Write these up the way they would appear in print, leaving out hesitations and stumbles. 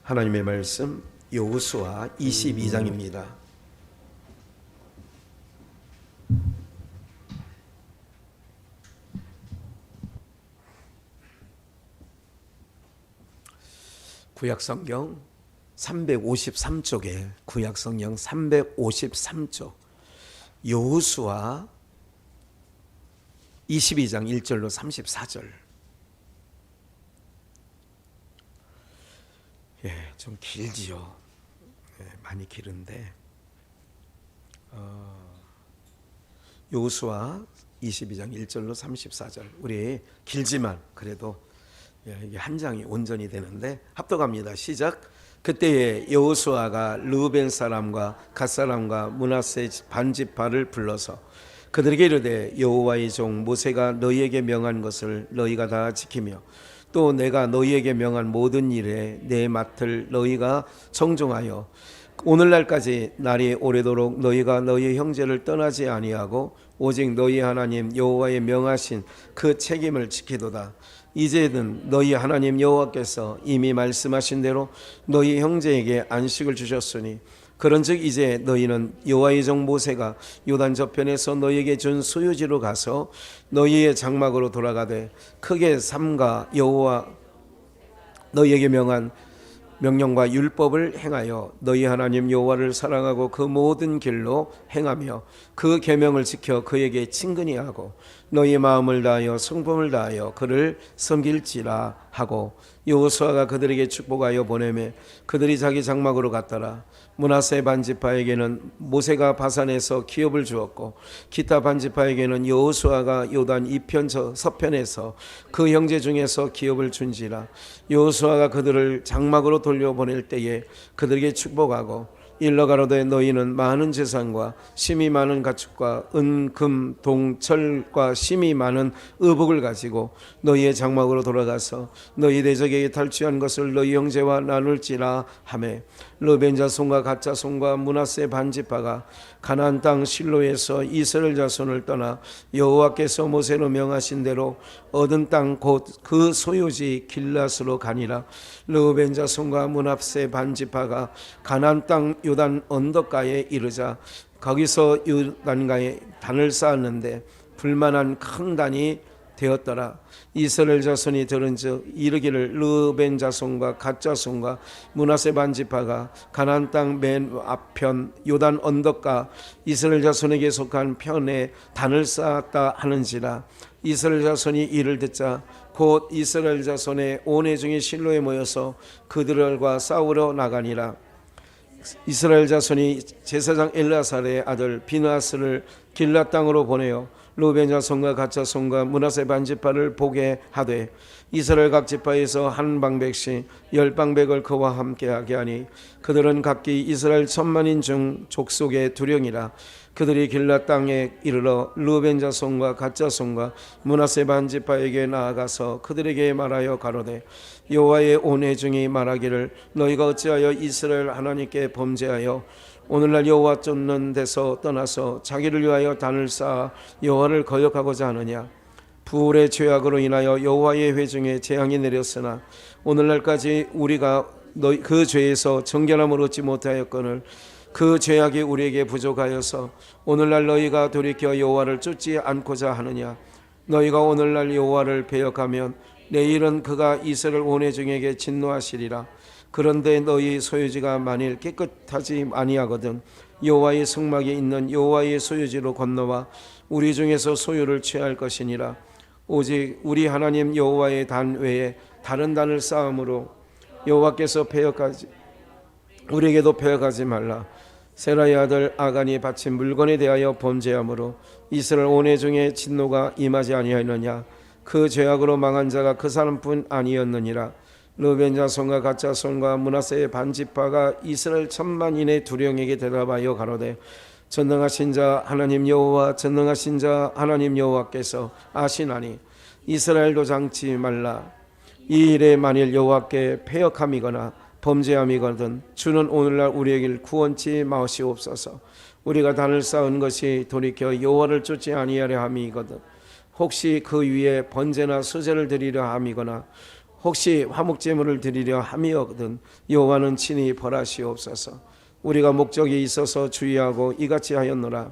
하나님의 말씀 여호수아 22장입니다. 구약성경 353쪽에 구약성경 353쪽 여호수아 22장 1절로 34절. 좀 길지요. 많이 길은데 여호수아 22장 1절로 34절. 우리 길지만 그래도 이게 한 장이 온전히 되는데 합독합니다. 시작. 그때에 여호수아가 르우벤 사람과 갓 사람과 므낫세 반지파를 불러서 그들에게 이르되 여호와의 종 모세가 너희에게 명한 것을 너희가 다 지키며 또 내가 너희에게 명한 모든 일에 내 맡을 너희가 정종하여 오늘날까지 날이 오래도록 너희가 너희 형제를 떠나지 아니하고 오직 너희 하나님 여호와의 명하신 그 책임을 지키도다. 이제는 너희 하나님 여호와께서 이미 말씀하신 대로 너희 형제에게 안식을 주셨으니 그런즉 이제 너희는 여호와의 종 모세가 요단 저편에서 너희에게 준 소유지로 가서 너희의 장막으로 돌아가되 크게 삼가 여호와 너희에게 명한 명령과 율법을 행하여 너희 하나님 여호와를 사랑하고 그 모든 길로 행하며 그 계명을 지켜 그에게 친근히 하고 너희 마음을 다하여 성품을 다하여 그를 섬길지라 하고 여호수아가 그들에게 축복하여 보내매 그들이 자기 장막으로 갔더라. 므낫세 반지파에게는 모세가 바산에서 기업을 주었고 기타 반지파에게는 여호수아가 요단 이편 서편에서 그 형제 중에서 기업을 준지라. 여호수아가 그들을 장막으로 돌려보낼 때에 그들에게 축복하고 일러 가로되 너희는 많은 재산과 심이 많은 가축과 은, 금, 동, 철과 심이 많은 의복을 가지고 너희의 장막으로 돌아가서 너희 대적에게 탈취한 것을 너희 형제와 나눌지라 하매 르벤 자손과 갓 자손과 므낫세 반지파가 가나안 땅 실로에서 이스라엘 자손을 떠나 여호와께서 모세로 명하신 대로 얻은 땅 곧 그 소유지 길앗으로 가니라. 르벤 자손과 므낫세 반지파가 가나안 땅 요단 언덕가에 이르자 거기서 요단가에 단을 쌓았는데 불만한 큰 단이 되었더라. 이스라엘 자손이 들은즉 이르기를 르벤 자손과 갓 자손과 므낫세 반지파가 가나안 땅 맨 앞편 요단 언덕가 이스라엘 자손에게 속한 편에 단을 쌓았다 하는지라. 이스라엘 자손이 이를 듣자 곧 이스라엘 자손의 온 회중이 실로에 모여서 그들과 싸우러 나가니라. 이스라엘 자손이 제사장 엘라살의 아들 비느하스를 길앗 땅으로 보내어 르벤 자손과 갓 자손과 므낫세 반지파를 보게 하되 이스라엘 각 지파에서 한 방백씩 10방백을 그와 함께하게 하니 그들은 각기 이스라엘 1000만인 중 족속의 두령이라. 그들이 길앗 땅에 이르러 르벤 자손과 갓 자손과 므낫세 반지파에게 나아가서 그들에게 말하여 가로되 여호와의 온 회중이 말하기를 너희가 어찌하여 이스라엘 하나님께 범죄하여 오늘날 여호와 쫓는 데서 떠나서 자기를 위하여 단을 쌓아 여호와를 거역하고자 하느냐. 부울의 죄악으로 인하여 여호와의 회중에 재앙이 내렸으나 오늘날까지 우리가 그 죄에서 정결함을 얻지 못하였거늘 그 죄악이 우리에게 부족하여서 오늘날 너희가 돌이켜 여호와를 쫓지 않고자 하느냐. 너희가 오늘날 여호와를 배역하면 내일은 그가 이스라엘 온 회중에게 진노하시리라. 그런데 너희 소유지가 만일 깨끗하지 아니하거든 여호와의 성막에 있는 여호와의 소유지로 건너와 우리 중에서 소유를 취할 것이니라. 오직 우리 하나님 여호와의 단 외에 다른 단을 쌓음으로 여호와께서 우리에게도 배역하지 말라. 세라의 아들 아간이 바친 물건에 대하여 범죄함으로 이스라엘 온 회중의 진노가 임하지 아니하였느냐. 그 죄악으로 망한 자가 그 사람뿐 아니었느니라. 르벤 자손과 갓 자손과 므낫세 반지파가 이스라엘 1000만인의 두령에게 대답하여 가로되 전능하신 자 하나님 여호와 전능하신 자 하나님 여호와께서 아시나니 이스라엘도 장치 말라. 이 일에 만일 여호와께 패역함이거나 범죄함이거든 주는 오늘날 우리에게 구원치 마시옵소서. 우리가 단을 쌓은 것이 돌이켜 여호와를 쫓지 아니하려 함이거든 혹시 그 위에 번제나 수제를 드리려 함이거나 혹시 화목제물을 드리려 함이거든 여호와는 친히 벌하시옵소서. 우리가 목적이 있어서 주의하고 이같이 하였노라.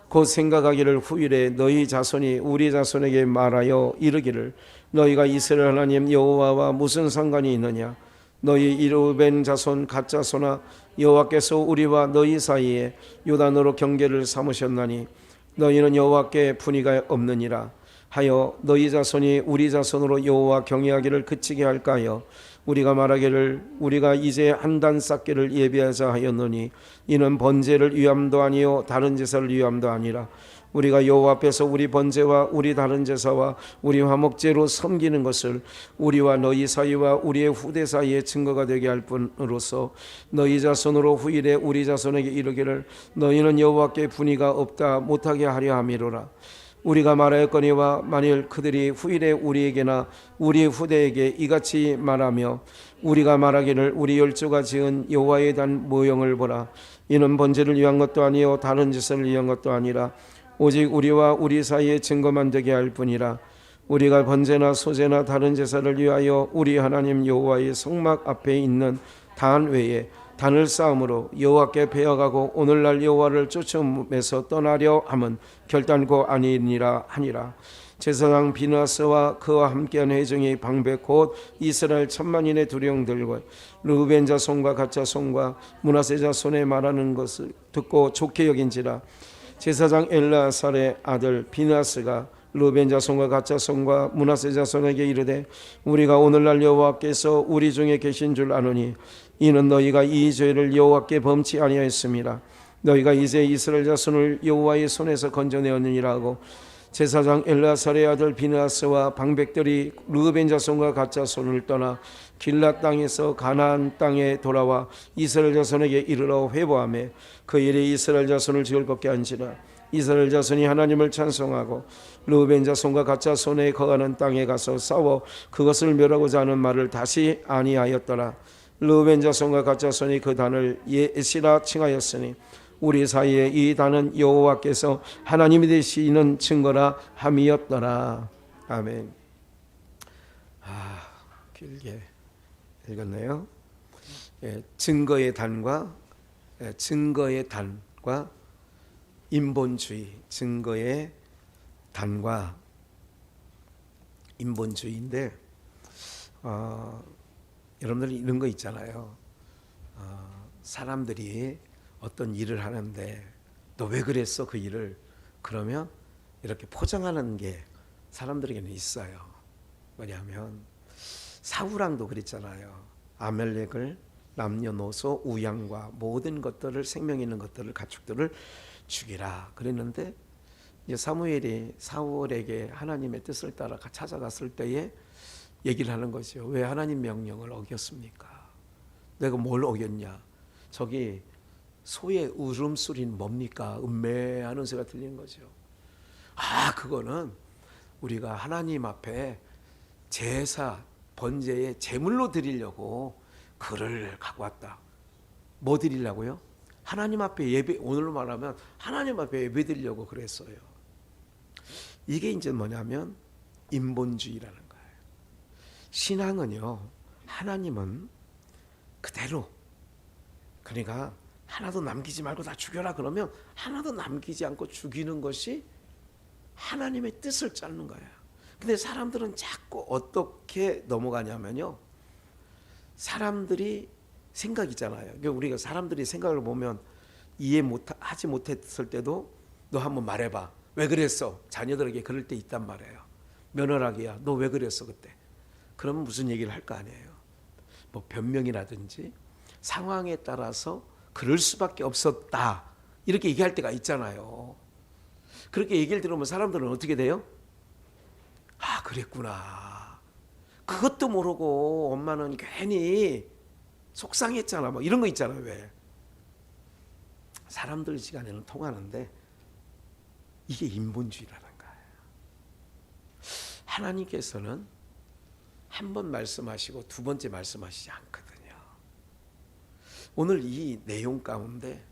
곧 생각하기를 후일에 너희 자손이 우리 자손에게 말하여 이르기를 너희가 이스라엘 하나님 여호와와 무슨 상관이 있느냐. 너희 이르벤 자손 갓 자손아 여호와께서 우리와 너희 사이에 요단으로 경계를 삼으셨나니 너희는 여호와께 분의가 없느니라 하여 너희 자손이 우리 자손으로 여호와 경외하기를 그치게 할까 하여 우리가 말하기를 우리가 이제 한 단 쌓기를 예비하자 하였노니 이는 번제를 위함도 아니요 다른 제사를 위함도 아니라 우리가 여호와 앞에서 우리 번제와 우리 다른 제사와 우리 화목제로 섬기는 것을 우리와 너희 사이와 우리의 후대 사이에 증거가 되게 할 뿐으로서 너희 자손으로 후일에 우리 자손에게 이르기를 너희는 여호와께 분의가 없다 못하게 하려 함이로라. 우리가 말하였거니와 만일 그들이 후일에 우리에게나 우리 후대에게 이같이 말하며 우리가 말하기를 우리 열조가 지은 여호와의 단 모형을 보라. 이는 번제를 위한 것도 아니요 다른 제사를 위한 것도 아니라 오직 우리와 우리 사이에 증거만 되게 할 뿐이라. 우리가 번제나 소제나 다른 제사를 위하여 우리 하나님 여호와의 성막 앞에 있는 단 외에 단을 쌓음으로 여호와께 배워가고 오늘날 여호와를 쫓음에서 떠나려 함은 결단코 아니니라 하니라. 제사장 비느하스와 그와 함께한 회중이 방백 곧 이스라엘 천만인의 두령들과 르우벤 자손과 갓 자손과 므낫세 자손의 말하는 것을 듣고 좋게 여긴지라. 제사장 엘르아살의 아들 비느하스가 르우벤 자손과 갓 자손과 므낫세 자손에게 이르되 우리가 오늘날 여호와께서 우리 중에 계신 줄 아노니 이는 너희가 이 죄를 여호와께 범치 아니하였습니다. 너희가 이제 이스라엘 자손을 여호와의 손에서 건져내었느니라 하고 제사장 엘르아살의 아들 비느하스와 방백들이 르우벤 자손과 갓 자손을 떠나 길랏 땅에서 가나안 땅에 돌아와 이스라엘 자손에게 이르러 회보하며 그 일에 이스라엘 자손을 즐겁게 한지라. 이스라엘 자손이 하나님을 찬송하고 르우벤 자손과 갓 자손의 거하는 땅에 가서 싸워 그것을 멸하고자 하는 말을 다시 아니하였더라. 르우벤 자손과 갓 자손이 그 단을 예시라 칭하였으니 우리 사이에 이 단은 여호와께서 하나님이 되시는 증거라 함이었더라. 아멘. 길게 읽었네요. 증거의 단과 인본주의, 증거의 단과 인본주의인데 여러분들 이런 거 있잖아요. 사람들이 어떤 일을 하는데 너 왜 그랬어 그 일을 그러면 이렇게 포장하는 게 사람들에게는 있어요. 뭐냐면 사울왕도 그랬잖아요. 아멜렉을 남녀노소 우양과 모든 것들을 생명 있는 것들을 가축들을 죽이라 그랬는데 이제 사무엘이 사울에게 하나님의 뜻을 따라 찾아갔을 때에 얘기를 하는 거죠. 왜 하나님 명령을 어겼습니까? 내가 뭘 어겼냐? 저기 소의 울음소리는 뭡니까? 음매하는 소리가 들리는 거죠. 그거는 우리가 하나님 앞에 제사, 번제에 제물로 드리려고 그를 갖고 왔다. 뭐 드리려고요? 하나님 앞에 예배, 오늘로 말하면 하나님 앞에 예배 드리려고 그랬어요. 이게 이제 뭐냐면 인본주의라는 거예요. 신앙은요, 하나님은 그대로, 그러니까 하나도 남기지 말고 다 죽여라 그러면 하나도 남기지 않고 죽이는 것이 하나님의 뜻을 짜는 거예요. 근데 사람들은 자꾸 어떻게 넘어가냐면요, 사람들이 생각이잖아요. 그러니까 우리가 사람들이 생각을 보면 하지 못했을 때도 너 한번 말해봐. 왜 그랬어? 자녀들에게 그럴 때 있단 말이에요. 며느라기야, 너 왜 그랬어 그때? 그러면 무슨 얘기를 할 거 아니에요. 뭐 변명이라든지 상황에 따라서 그럴 수밖에 없었다 이렇게 얘기할 때가 있잖아요. 그렇게 얘기를 들으면 사람들은 어떻게 돼요? 그랬구나. 그것도 모르고 엄마는 괜히 속상했잖아. 뭐 이런 거 있잖아요. 왜? 사람들 시간에는 통하는데 이게 인본주의라는 거예요. 하나님께서는 한 번 말씀하시고 두 번째 말씀하시지 않거든요. 오늘 이 내용 가운데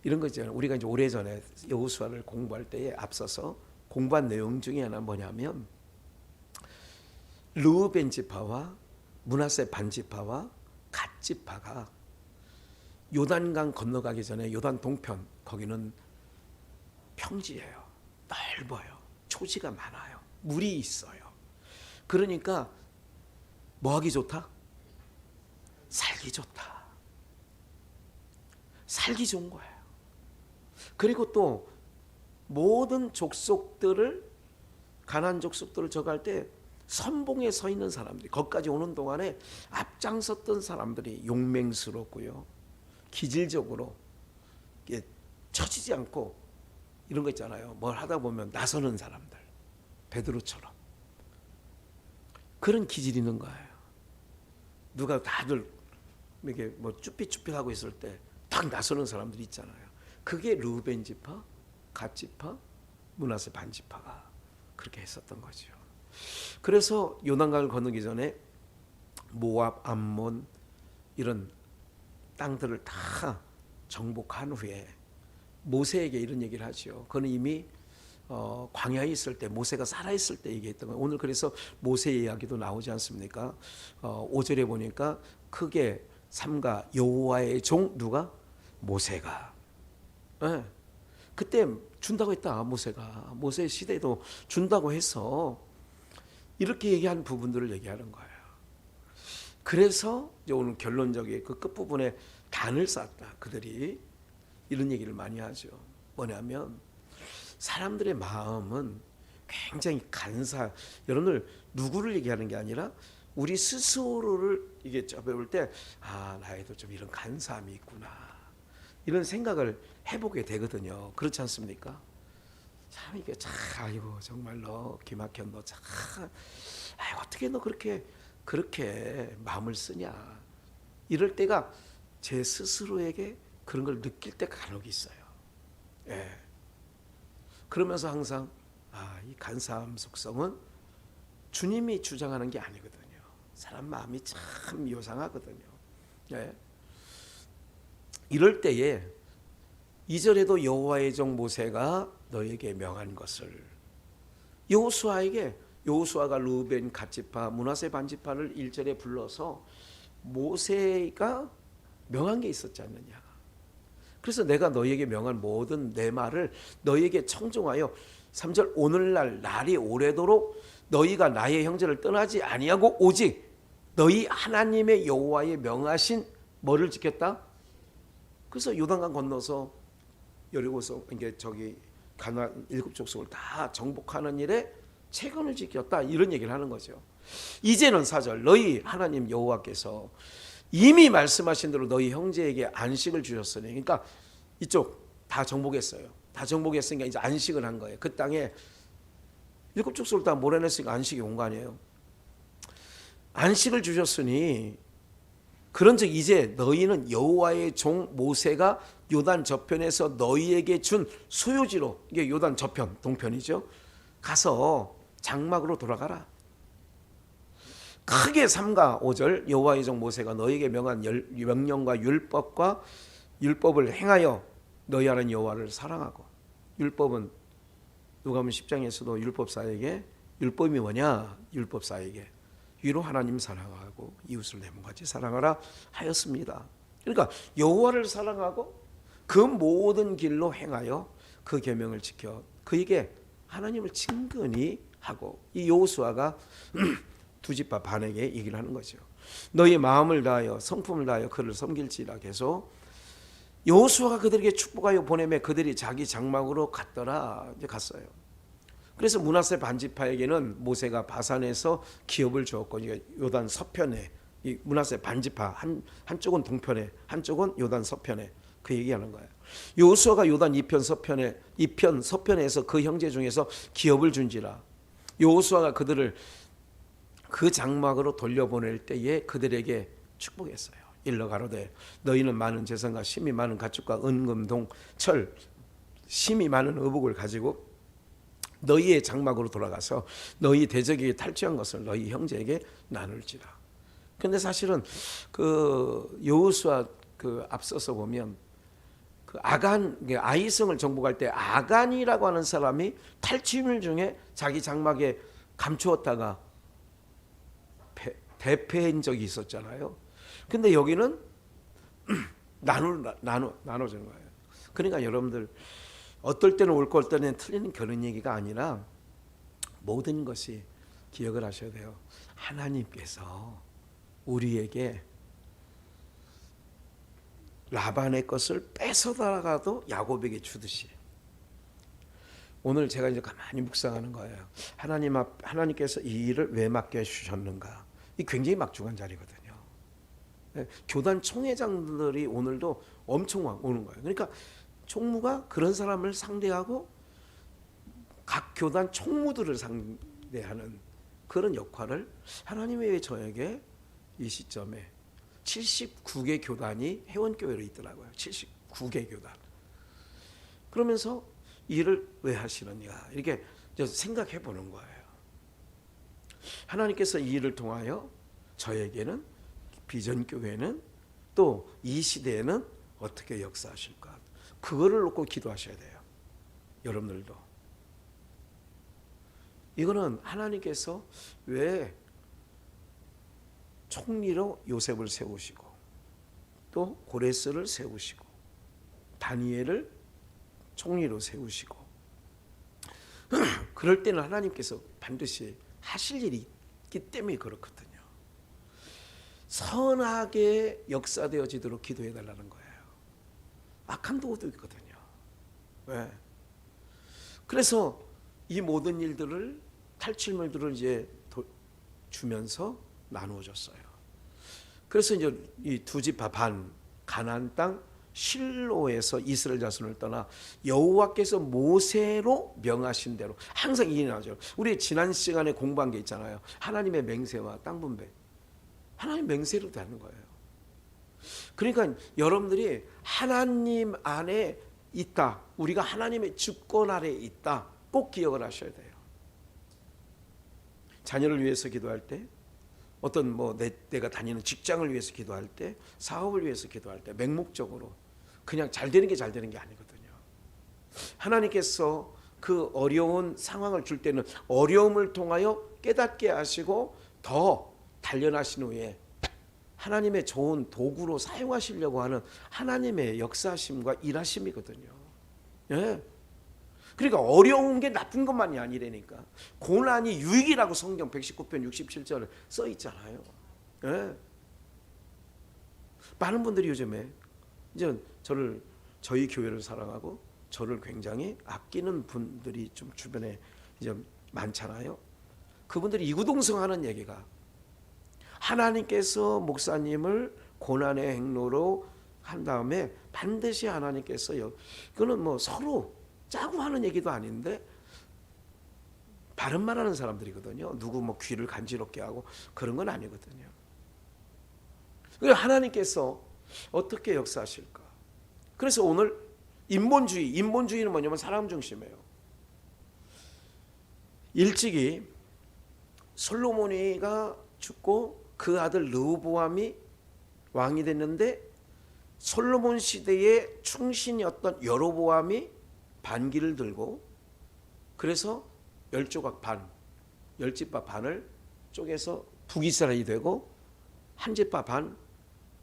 이런 거 있잖아요. 우리가 이제 오래전에 여호수아를 공부할 때에 앞서서 공부한 내용 중에 하나 뭐냐면 르우벤 지파와 므낫세 반지파와 갓지파가 요단강 건너가기 전에 요단 동편, 거기는 평지예요. 넓어요. 초지가 많아요. 물이 있어요. 그러니까 뭐 하기 좋다? 살기 좋다. 살기 좋은 거예요. 그리고 또 모든 족속들을, 가나안 족속들을 저갈 때 선봉에 서 있는 사람들이, 거기까지 오는 동안에 앞장섰던 사람들이 용맹스럽고요, 기질적으로 처지지 않고, 이런 거 있잖아요. 뭘 하다 보면 나서는 사람들, 베드로처럼 그런 기질이 있는 거예요. 누가 다들 이렇게 뭐 쭈삣쭈삣하고 있을 때 딱 나서는 사람들이 있잖아요. 그게 르우벤 지파, 갓 지파, 므낫세 반 지파가 그렇게 했었던 거죠. 그래서 요단강을 건너기 전에 모압, 암몬 이런 땅들을 다 정복한 후에 모세에게 이런 얘기를 하죠. 그는 이미 광야에 있을 때, 모세가 살아있을 때 얘기했던 거예요. 오늘 그래서 모세 이야기도 나오지 않습니까? 5절에 보니까 크게 삼가 여호와의 종, 누가? 모세가. 네. 그때 준다고 했다. 모세가. 모세 시대도 준다고 해서 이렇게 얘기한 부분들을 얘기하는 거예요. 그래서 이제 오늘 결론적인 그 끝부분에 단을 쌓았다. 그들이 이런 얘기를 많이 하죠. 뭐냐면 사람들의 마음은 굉장히 간사. 여러분들 누구를 얘기하는 게 아니라 우리 스스로를 이게 볼 때, 나에도 좀 이런 간사함이 있구나, 이런 생각을 해보게 되거든요. 그렇지 않습니까? 참 이게 아이고 정말 너 김학현 너 참, 어떻게 너 그렇게 마음을 쓰냐, 이럴 때가 제 스스로에게 그런 걸 느낄 때가 간혹 있어요. 예. 그러면서 항상 이 간사함 속성은 주님이 주장하는 게 아니거든요. 사람 마음이 참 요상하거든요. 예. 이럴 때에 2절에도 여호와의 종 모세가 너에게 명한 것을, 여호수아가 르우벤 갓지파, 므낫세 반지파를 1절에 불러서 모세가 명한 게 있었지 않느냐. 그래서 내가 너에게 명한 모든 내 말을 너에게 청종하여 3절 오늘날 날이 오래도록 너희가 나의 형제를 떠나지 아니하고 오직 너희 하나님의 여호와의 명하신 뭐를 지켰다? 그래서 요단강 건너서 여리고성, 이게 저기 가나안 7족속을 다 정복하는 일에 체건을 지켰다, 이런 얘기를 하는 거죠. 이제는 4절 너희 하나님 여호와께서 이미 말씀하신 대로 너희 형제에게 안식을 주셨으니, 그러니까 이쪽 다 정복했어요. 다 정복했으니까 이제 안식을 한 거예요. 그 땅에 7족속을 다 몰아냈으니까 안식이 온 거 아니에요. 안식을 주셨으니 그런즉 이제 너희는 여호와의 종 모세가 요단 저편에서 너희에게 준 소유지로, 이게 요단 저편 동편이죠, 가서 장막으로 돌아가라. 크게 삼가 5절 여호와의 종 모세가 너희에게 명한 명령과 율법을 행하여 너희 하나님 여호와를 사랑하고. 율법은 누가복음 10장에서도 율법사에게, 율법이 뭐냐, 율법사에게 위로 하나님 사랑하고 이웃을 내 몸같이 사랑하라 하였습니다. 그러니까 여호와를 사랑하고 그 모든 길로 행하여 그 계명을 지켜 그에게 하나님을 친근히 하고, 이 여호수아가 두 지파 반에게 얘기를 하는 거죠. 너희 마음을 다하여 성품을 다하여 그를 섬길지라. 계속 여호수아가 그들에게 축복하여 보내매 그들이 자기 장막으로 갔더라. 이제 갔어요. 그래서 므낫세 반지파에게는 모세가 바산에서 기업을 주었고, 요단 서편에 이 므낫세 반지파 한쪽은 동편에, 한쪽은 요단 서편에, 그 얘기하는 거예요. 여호수아가 요단 이편 서편에서 그 형제 중에서 기업을 준지라. 여호수아가 그들을 그 장막으로 돌려보낼 때에 그들에게 축복했어요. 일러 가로되 너희는 많은 재산과 심이 많은 가축과 은금 동철 심이 많은 의복을 가지고 너희의 장막으로 돌아가서 너희 대적에게 탈취한 것을 너희 형제에게 나눌지라. 그런데 사실은 그 여호수아 그 앞서서 보면 그 아이성을 정복할 때 아간이라고 하는 사람이 탈취물 중에 자기 장막에 감추었다가 대패인 적이 있었잖아요. 근데 여기는 나눠주는 거예요. 그러니까 여러분들 어떨 때는 옳고 어떨 때는 틀리는 그런 얘기가 아니라 모든 것이 기억을 하셔야 돼요. 하나님께서 우리에게 라반의 것을 뺏어다가도 야곱에게 주듯이, 오늘 제가 이제 가만히 묵상하는 거예요. 하나님께서 이 일을 왜 맡겨 주셨는가? 이 굉장히 막중한 자리거든요. 교단 총회장들이 오늘도 엄청 오는 거예요. 그러니까 총무가 그런 사람을 상대하고 각 교단 총무들을 상대하는 그런 역할을, 하나님이 왜 저에게 이 시점에 79개 교단이 회원교회로 있더라고요. 79개 교단. 그러면서 일을 왜 하시느냐 이렇게 생각해 보는 거예요. 하나님께서 이 일을 통하여 저에게는, 비전교회는, 또 이 시대에는 어떻게 역사하실까, 그거를 놓고 기도하셔야 돼요. 여러분들도. 이거는 하나님께서 왜 총리로 요셉을 세우시고 또 고레스를 세우시고 다니엘을 총리로 세우시고 그럴 때는 하나님께서 반드시 하실 일이 있기 때문에 그렇거든요. 선하게 역사되어지도록 기도해 달라는 거예요. 악한 도도 있거든요. 왜? 그래서 이 모든 일들을, 탈취물들을 이제 주면서 나누어 줬어요. 그래서 이제 이 두 지파 반, 가나안 땅 실로에서 이스라엘 자손을 떠나 여호와께서 모세로 명하신 대로, 항상 이 나오죠. 우리 지난 시간에 공부한 게 있잖아요. 하나님의 맹세와 땅 분배. 하나님 맹세로 되는 거예요. 그러니까 여러분들이 하나님 안에 있다, 우리가 하나님의 주권 아래에 있다, 꼭 기억을 하셔야 돼요. 자녀를 위해서 기도할 때, 어떤 내가 다니는 직장을 위해서 기도할 때, 사업을 위해서 기도할 때 맹목적으로 그냥 잘 되는 게 아니거든요. 하나님께서 그 어려운 상황을 줄 때는 어려움을 통하여 깨닫게 하시고 더 단련하신 후에 하나님의 좋은 도구로 사용하시려고 하는 하나님의 역사하심과 일하심이거든요. 예. 그러니까 어려운 게 나쁜 것만이 아니라니까. 고난이 유익이라고 성경 119편 67절에 써 있잖아요. 예. 많은 분들이 요즘에 이제 저희 교회를 사랑하고 저를 굉장히 아끼는 분들이 좀 주변에 이제 많잖아요. 그분들이 이구동성하는 얘기가, 하나님께서 목사님을 고난의 행로로 한 다음에 반드시 하나님께서, 그거는 서로 짜고 하는 얘기도 아닌데 바른 말하는 사람들이거든요. 누구 귀를 간지럽게 하고 그런 건 아니거든요. 하나님께서 어떻게 역사하실까? 그래서 오늘 인본주의는 뭐냐면 사람 중심이에요. 일찍이 솔로몬이가 죽고 그 아들 르호보암이 왕이 됐는데, 솔로몬 시대의 충신이었던 여로보암이 반기를 들고, 그래서 10조각 반, 10지파 반을 쪼개서 북이스라엘이 되고, 한 지파 반,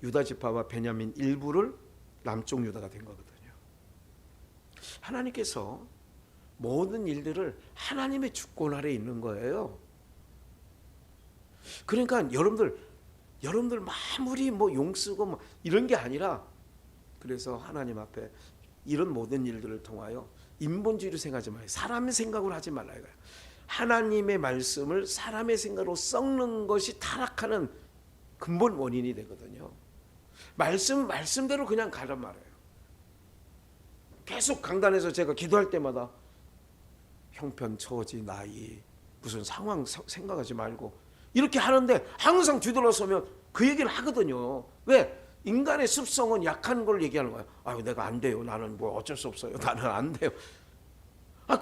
유다 지파와 베냐민 일부를 남쪽 유다가 된 거거든요. 하나님께서 모든 일들을 하나님의 주권 아래에 있는 거예요. 그러니까 여러분들 마무리 용 쓰고 이런 게 아니라, 그래서 하나님 앞에 이런 모든 일들을 통하여 인본주의로 생각하지 말아요. 사람의 생각으로 하지 말아요. 하나님의 말씀을 사람의 생각으로 썩는 것이 타락하는 근본 원인이 되거든요. 말씀대로 그냥 가란 말이에요. 계속 강단에서 제가 기도할 때마다 형편, 처지, 나이, 무슨 상황 생각하지 말고 이렇게 하는데, 항상 뒤돌아서면 그 얘기를 하거든요. 왜? 인간의 습성은 약한 걸 얘기하는 거예요. 아유, 내가 안 돼요. 나는 어쩔 수 없어요. 나는 안 돼요.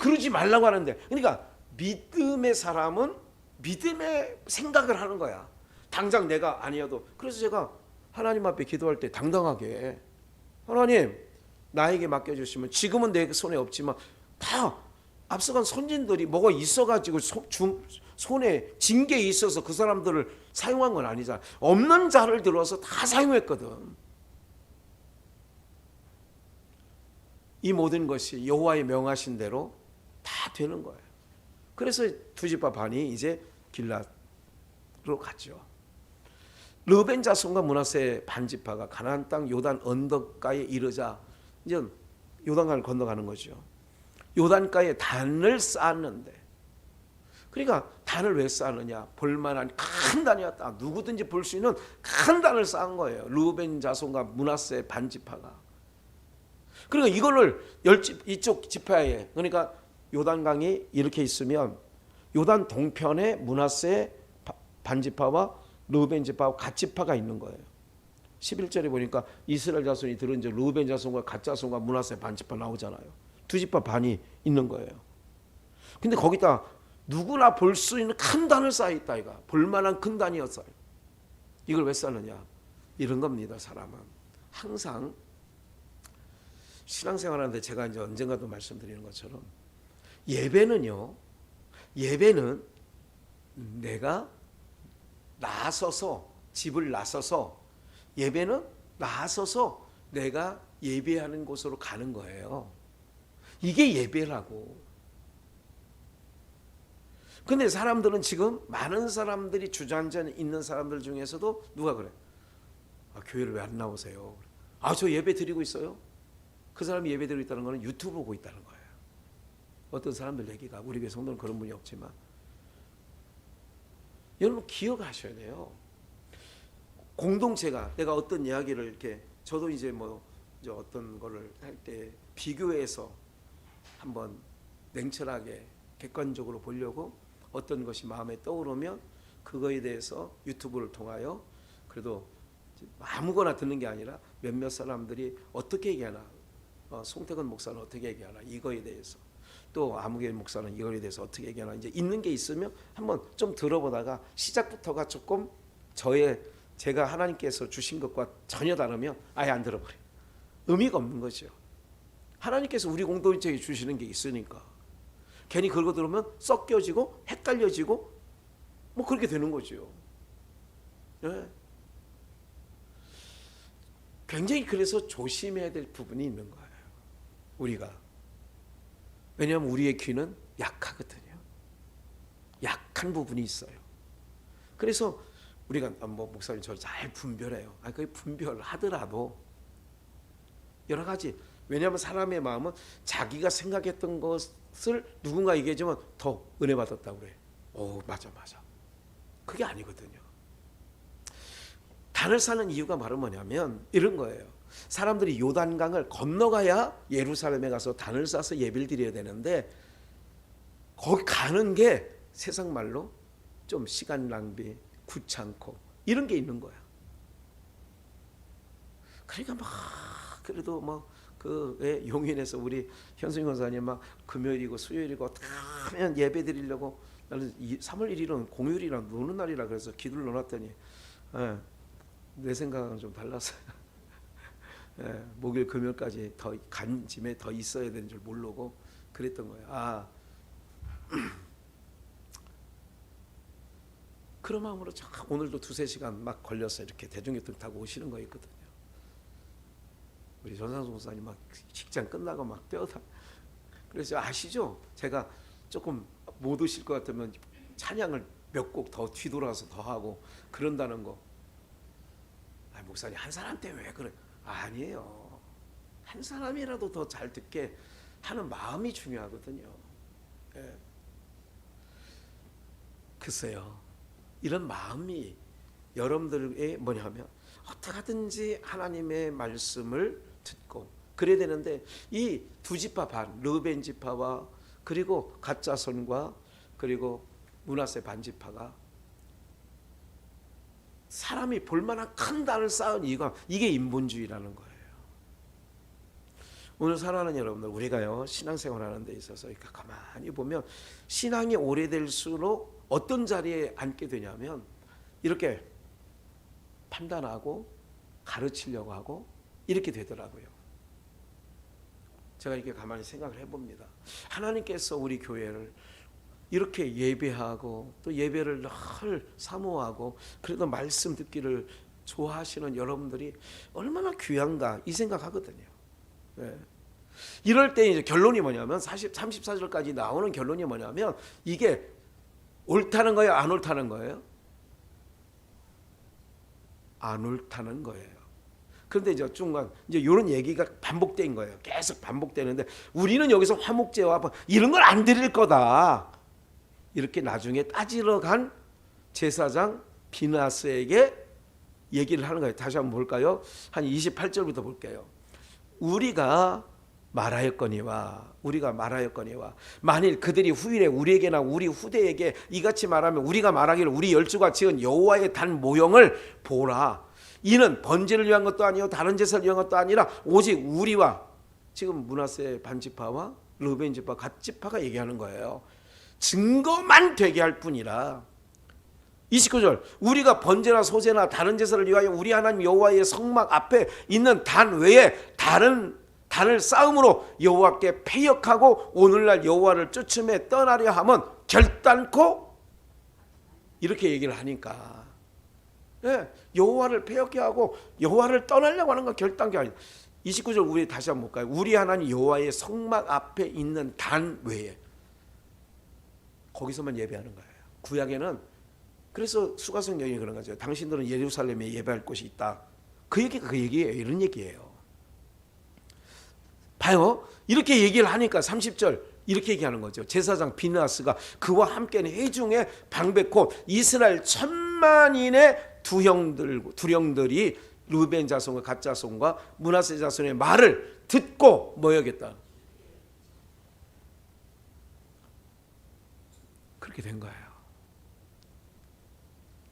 그러지 말라고 하는데, 그러니까 믿음의 사람은 믿음의 생각을 하는 거야. 당장 내가 아니어도. 그래서 제가 하나님 앞에 기도할 때 당당하게, 하나님 나에게 맡겨주시면, 지금은 내 손에 없지만 다 앞서간 선진들이 뭐가 있어가지고 손에 진 게 있어서 그 사람들을 사용한 건 아니잖아. 없는 자를 들어서 다 사용했거든. 이 모든 것이 여호와의 명하신 대로 다 되는 거예요. 그래서 두 집파 반이 이제 길앗으로 갔죠. 르벤 자손과 므낫세 반 지파가 가나안 땅 요단 언덕가에 이르자 이제 요단강을 건너가는 거죠. 요단가에 단을 쌓았는데, 그러니까 단을 왜 쌓느냐? 볼만한 큰 단이었다. 누구든지 볼 수 있는 큰 단을 쌓은 거예요. 르벤 자손과 므낫세 반 지파가. 그러니까 이거를 이쪽 지파에, 그러니까 요단강이 이렇게 있으면 요단 동편에 므낫세 반 지파와 르벤 지파와 갓 지파가 있는 거예요. 11절에 보니까 이스라엘 자손이 들은 즉 르벤 자손과 갓 자손과 므낫세 반 지파 나오잖아요. 두 지파 반이 있는 거예요. 근데 거기다 누구나 볼 수 있는 큰 단을 쌓아있다. 이가 볼만한 큰 단이었어요. 이걸 왜 쌓느냐? 이런 겁니다. 사람은 항상 신앙생활하는데 제가 이제 언젠가도 말씀드리는 것처럼 예배는 내가 나서서, 집을 나서서, 예배는 나서서 내가 예배하는 곳으로 가는 거예요. 이게 예배라고. 근데 사람들은 지금 많은 사람들이 주저앉아 있는 사람들 중에서도 누가 그래? 교회를 왜 안 나오세요? 저 예배 드리고 있어요. 그 사람이 예배 드리고 있다는 것은 유튜브 보고 있다는 거예요. 어떤 사람들 얘기가, 우리 교회 성도는 그런 분이 없지만, 여러분 기억하셔야 돼요. 공동체가, 내가 어떤 이야기를 이렇게, 저도 이제 이제 어떤 거를 할 때 비교해서 한번 냉철하게 객관적으로 보려고 어떤 것이 마음에 떠오르면 그거에 대해서 유튜브를 통하여, 그래도 아무거나 듣는 게 아니라 몇몇 사람들이 어떻게 얘기하나, 송태근 목사는 어떻게 얘기하나, 이거에 대해서, 또 아무개 목사는 이거에 대해서 어떻게 얘기하나, 이제 있는 게 있으면 한번 좀 들어보다가 시작부터가 조금 제가 하나님께서 주신 것과 전혀 다르면 아예 안 들어버려요. 의미가 없는 거죠. 하나님께서 우리 공동체에 주시는 게 있으니까 괜히 그거 들으면 섞여지고 헷갈려지고 그렇게 되는 거죠. 네. 굉장히 그래서 조심해야 될 부분이 있는 거예요. 우리가. 왜냐하면 우리의 귀는 약하거든요. 약한 부분이 있어요. 그래서 우리가 목사님 저 잘 분별해요. 그 분별하더라도 여러 가지, 왜냐하면 사람의 마음은 자기가 생각했던 것을 누군가 얘기해주면 더 은혜 받았다고 그래. 맞아. 그게 아니거든요. 단을 쌓는 이유가 바로 뭐냐면 이런 거예요. 사람들이 요단강을 건너가야 예루살렘에 가서 단을 쌓아서 예배를 드려야 되는데, 거기 가는 게 세상 말로 좀 시간 낭비, 귀찮고 이런 게 있는 거야. 그러니까 그래도 용인에서 우리 현승 권사님 금요일이고 수요일이고 다 하면 예배 드리려고, 나는 3월 1일은 공휴일이랑 노는 날이라 그래서 기도를 넣어놨더니 내 생각은 좀 달랐어요. 목요일 금요일까지 더 간짐에 더 있어야 되는 줄 모르고 그랬던 거예요. 그런 마음으로 오늘도 2-3시간 걸려서 이렇게 대중교통 타고 오시는 거였거든요. 우리 전상수 목사님 직장 끝나고 뛰어다. 그래서 아시죠? 제가 조금 못 오실 것 같으면 찬양을 몇 곡 더 뒤돌아서 더 하고 그런다는 거. 목사님 한 사람 때문에 왜 그래? 아니에요. 한 사람이라도 더 잘 듣게 하는 마음이 중요하거든요. 글쎄요. 이런 마음이 여러분들의 뭐냐면 어떻게 하든지 하나님의 말씀을 듣고 그래야 되는데, 이 두 지파 반, 르벤 지파와 그리고 갓 자손과 그리고 므낫세 반 지파가 사람이 볼만한 큰 단을 쌓은 이유가 이게 인본주의라는 거예요. 오늘 사랑하는 여러분들, 우리가요 신앙생활하는 데 있어서 가만히 보면 신앙이 오래될수록 어떤 자리에 앉게 되냐면 이렇게 판단하고 가르치려고 하고 이렇게 되더라고요. 제가 이렇게 가만히 생각을 해봅니다. 하나님께서 우리 교회를 이렇게 예배하고 또 예배를 늘 사모하고 그래도 말씀 듣기를 좋아하시는 여러분들이 얼마나 귀한가 이 생각하거든요. 네. 이럴 때 이제 결론이 뭐냐면 34절까지 나오는 결론이 뭐냐면 이게 옳다는 거예요, 안 옳다는 거예요? 안 옳다는 거예요. 그런데 이제 중간 이제 이런 얘기가 반복된 거예요. 계속 반복되는데 우리는 여기서 화목제와 이런 걸 안 드릴 거다. 이렇게 나중에 따지러 간 제사장 비나스에게 얘기를 하는 거예요. 다시 한번 볼까요? 한 28절부터 볼게요. 우리가 말하였거니와 만일 그들이 후일에 우리에게나 우리 후대에게 이같이 말하면 우리가 말하기를 우리 열주가 지은 여호와의 단 모형을 보라. 이는 번제를 위한 것도 아니요 다른 제사를 위한 것도 아니라 오직 우리와 지금 므낫세 반지파와 르벤 지파 갓 지파가 얘기하는 거예요. 증거만 되게 할 뿐이라. 29절 우리가 번제나 소제나 다른 제사를 위하여 우리 하나님 여호와의 성막 앞에 있는 단 외에 단을 싸움으로 여호와께 패역하고 오늘날 여호와를 쫓음에 떠나려 하면 결단코 이렇게 얘기를 하니까 여호와를 패역해 하고 여호와를 떠나려고 하는 건 결단코 아니다. 29절 우리 다시 한번 볼까요? 우리 하나님 여호와의 성막 앞에 있는 단 외에 거기서만 예배하는 거예요. 구약에는 그래서 수가성 여인이 그런 거죠. 당신들은 예루살렘에 예배할 곳이 있다. 그 얘기가 그 얘기예요. 이런 얘기예요. 봐요. 이렇게 얘기를 하니까 30절 이렇게 얘기하는 거죠. 제사장 비느하스가 그와 함께는 회중에 방백호 이스라엘 1000만인의 두령들이 르벤 자손과 갓 자손과 므낫세 자손의 말을 듣고 뭐 해야겠다. 그렇게 된 거예요.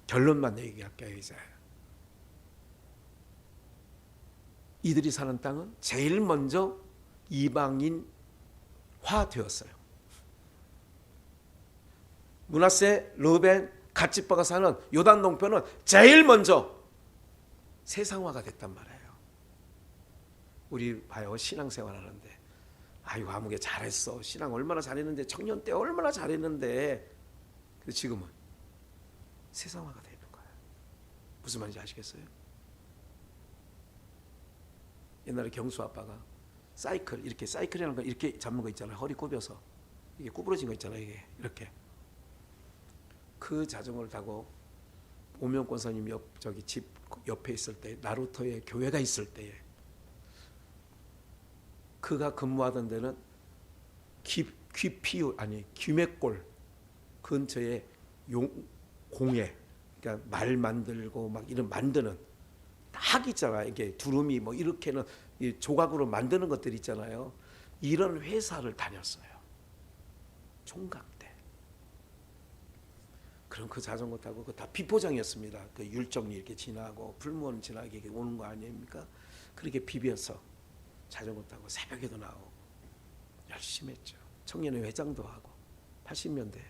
결론만 얘기할게요. 이제 이들이 사는 땅은 제일 먼저 이방인화 되었어요. 므낫세, 르벤, 갓 지파가 사는 요단 동편은 제일 먼저 세상화가 됐단 말이에요. 우리 봐요. 신앙생활 하는데 아이고 아무개 잘했어. 신앙 얼마나 잘했는데 청년 때 얼마나 잘했는데 근데 지금은 세상화가 되는 거예요. 무슨 말인지 아시겠어요? 옛날에 경수 아빠가 사이클이라는 거 이렇게 잡는 거 있잖아요. 허리 굽여서 이게 구부러진 거 있잖아요. 이게 이렇게 그 자전거를 타고 오명 권사님 저기 집 옆에 있을 때 나루터에 교회가 있을 때에 그가 근무하던 데는 귀맥골 근처에 공예 그러니까 말 만들고 막 이런 만드는 학 있잖아요. 이게 두루미 뭐 이렇게는 조각으로 만드는 것들 있잖아요. 이런 회사를 다녔어요. 총각 때. 그럼 그 자전거 타고 그 다 비포장이었습니다. 그 율정리 이렇게 지나고 불무원 지나게 오는 거 아닙니까? 그렇게 비벼서 자전거 타고 새벽에도 나오고 열심히 했죠. 청년회 회장도 하고 80년대에.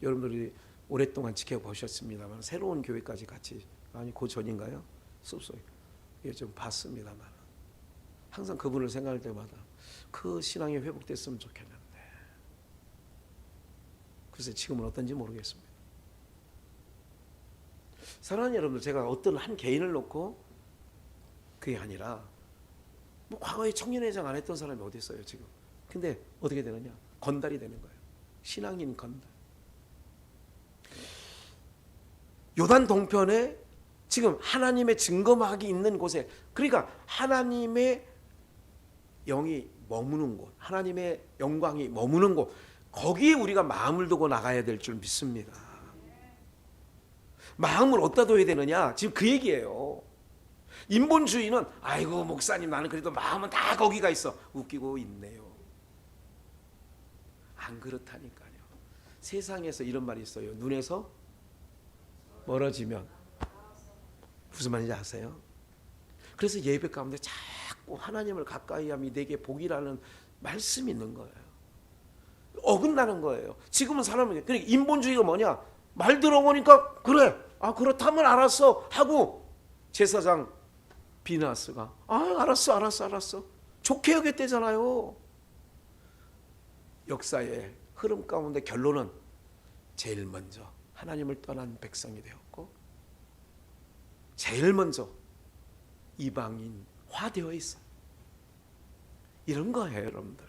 여러분들이 오랫동안 지켜보셨습니다만 새로운 교회까지 같이 아니 그 전인가요? 숲속에 좀 봤습니다만 항상 그분을 생각할 때마다 그 신앙이 회복됐으면 좋겠는데 글쎄 지금은 어떤지 모르겠습니다. 사랑하는 여러분들 제가 어떤 한 개인을 놓고 그게 아니라 뭐 과거에 청년회장 안 했던 사람이 어디 있어요 지금. 근데 어떻게 되느냐 건달이 되는 거예요. 신앙인 건달. 요단 동편에 지금 하나님의 증거막이 있는 곳에 그러니까 하나님의 영이 머무는 곳 하나님의 영광이 머무는 곳 거기에 우리가 마음을 두고 나가야 될 줄 믿습니다. 마음을 어디다 둬야 되느냐 지금 그 얘기예요. 인본주의는 아이고 목사님 나는 그래도 마음은 다 거기가 있어 웃기고 있네요. 안 그렇다니까요. 세상에서 이런 말이 있어요. 눈에서 멀어지면 무슨 말인지 아세요? 그래서 예배 가운데 자꾸 하나님을 가까이 함이 내게 복이라는 말씀이 있는 거예요. 어긋나는 거예요. 지금은 사람은 그러니까 인본주의가 뭐냐? 말 들어보니까 그래. 아 그렇다면 알았어 하고 제사장 비나스가 알았어 좋게 여겼대잖아요. 역사의 흐름 가운데 결론은 제일 먼저 하나님을 떠난 백성이 되었고 제일 먼저 이방인화되어 있어. 이런 거예요, 여러분들.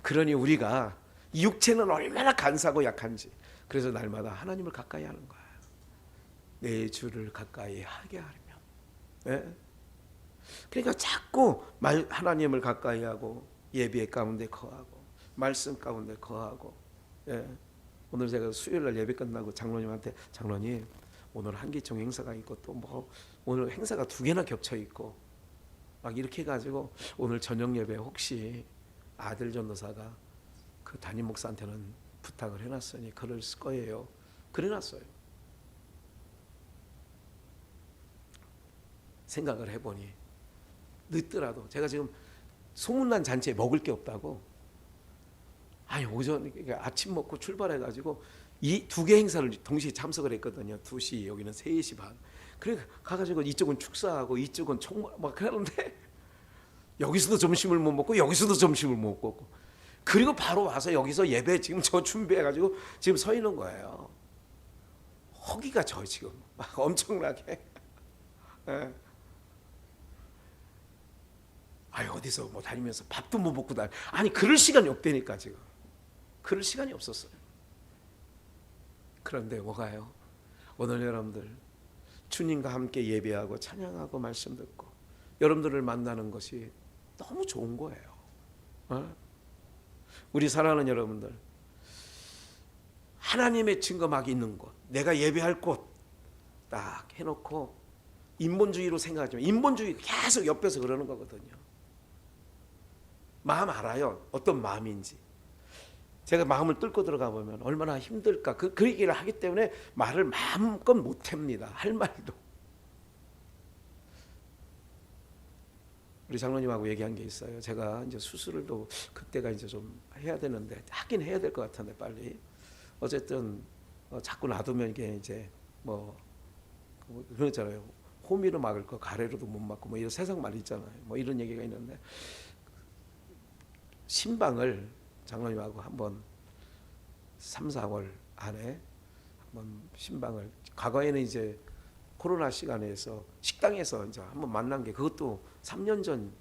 그러니 우리가 이 육체는 얼마나 간사하고 약한지, 그래서 날마다 하나님을 가까이 하는 거야. 내 주를 가까이 하게 하려면. 네? 그러니까 자꾸 하나님을 가까이 하고 예배 가운데 거하고 말씀 가운데 거하고. 예. 오늘 제가 수요일날 예배 끝나고 장로님한테, 장로님 오늘 한기총 행사가 있고 또 뭐 오늘 행사가 2개나 겹쳐 있고 막 이렇게 해가지고 오늘 저녁 예배 혹시 아들 전도사가 그 담임 목사한테는 부탁을 해놨으니 글을 쓸 거예요. 그래놨어요. 생각을 해보니 늦더라도 제가 지금 소문난 잔치에 먹을 게 없다고, 아니 오전 아침 먹고 출발해가지고 이 2개 행사를 동시에 참석을 했거든요. 2시, 여기는 3시 반. 그래 가가지고 이쪽은 축사하고 이쪽은 총무 막 하는데 여기서도 점심을 못 먹고 여기서도 점심을 못 먹고, 그리고 바로 와서 여기서 예배 지금 저 준비해가지고 지금 서 있는 거예요. 허기가 저 지금 막 엄청나게. 예. 아니 어디서 뭐 다니면서 밥도 못 먹고 아니 그럴 시간이 없다니까. 지금 그럴 시간이 없었어요. 그런데 뭐가요? 오늘 여러분들 주님과 함께 예배하고 찬양하고 말씀 듣고 여러분들을 만나는 것이 너무 좋은 거예요. 어? 우리 사랑하는 여러분들, 하나님의 증거막이 있는 곳, 내가 예배할 곳 딱 해놓고 인본주의로 생각하지만 인본주의 계속 옆에서 그러는 거거든요. 마음 알아요. 어떤 마음인지. 제가 마음을 뚫고 들어가 보면 얼마나 힘들까. 그 얘기를 하기 때문에 말을 마음껏 못합니다. 할 말도. 우리 장로님하고 얘기한 게 있어요. 제가 이제 수술을 또 그때가 이제 좀 해야 되는데 하긴 해야 될 것 같은데 빨리. 어쨌든 자꾸 놔두면 이게 이제 뭐 그러잖아요. 호미로 막을 거 가래로도 못 막고 뭐 이런 세상 말 있잖아요. 뭐 이런 얘기가 있는데 신방을 장로님하고 한번 3, 4월 안에 한번 신방을, 과거에는 이제 코로나 시간에서 식당에서 이제 한번 만난 게 그것도 3년 전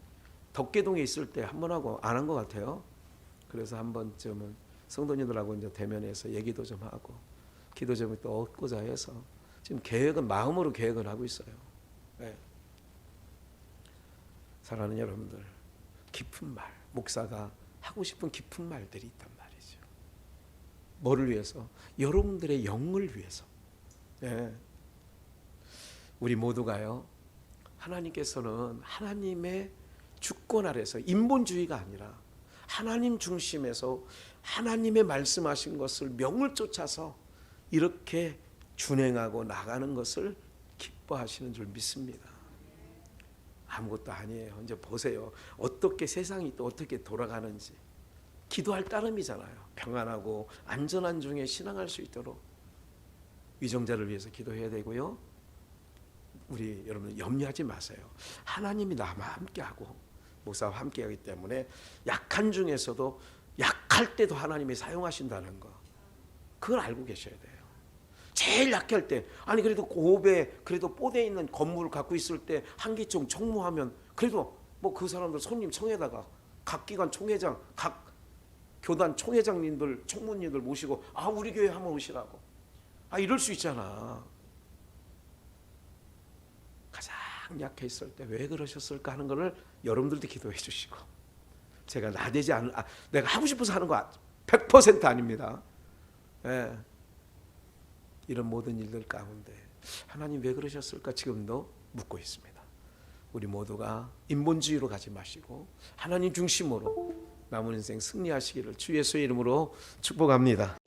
덕계동에 있을 때 한번 하고 안 한 것 같아요. 그래서 한 번쯤은 성도님들하고 이제 대면해서 얘기도 좀 하고 기도 좀 또 얻고자 해서 지금 계획은 마음으로 계획을 하고 있어요. 네. 사랑하는 여러분들, 깊은 말, 목사가 하고 싶은 깊은 말들이 있단 말이죠. 뭐를 위해서? 여러분들의 영을 위해서. 네. 우리 모두가요, 하나님께서는 하나님의 주권 아래서, 인본주의가 아니라 하나님 중심에서 하나님의 말씀하신 것을 명을 쫓아서 이렇게 준행하고 나가는 것을 기뻐하시는 줄 믿습니다. 아무것도 아니에요. 이제 보세요. 어떻게 세상이 또 어떻게 돌아가는지. 기도할 따름이잖아요. 평안하고 안전한 중에 신앙할 수 있도록 위정자를 위해서 기도해야 되고요. 우리 여러분 염려하지 마세요. 하나님이 나와 함께하고 목사와 함께하기 때문에 약한 중에서도 약할 때도 하나님이 사용하신다는 거, 그걸 알고 계셔야 돼요. 제일 약할 때, 아니 그래도 고배, 그래도 뽀대 있는 건물을 갖고 있을 때 한기총 총무하면 그래도 뭐 그 사람들 손님 청에다가 각 기관 총회장, 각 교단 총회장님들, 총무님들 모시고 우리 교회 한번 오시라고 이럴 수 있잖아. 가장 약해 있을 때 왜 그러셨을까 하는 거를 여러분들도 기도해 주시고, 제가 나대지 않은, 내가 하고 싶어서 하는 거 100% 아닙니다. 예. 이런 모든 일들 가운데 하나님 왜 그러셨을까 지금도 묻고 있습니다. 우리 모두가 인본주의로 가지 마시고 하나님 중심으로 남은 인생 승리하시기를 주 예수의 이름으로 축복합니다.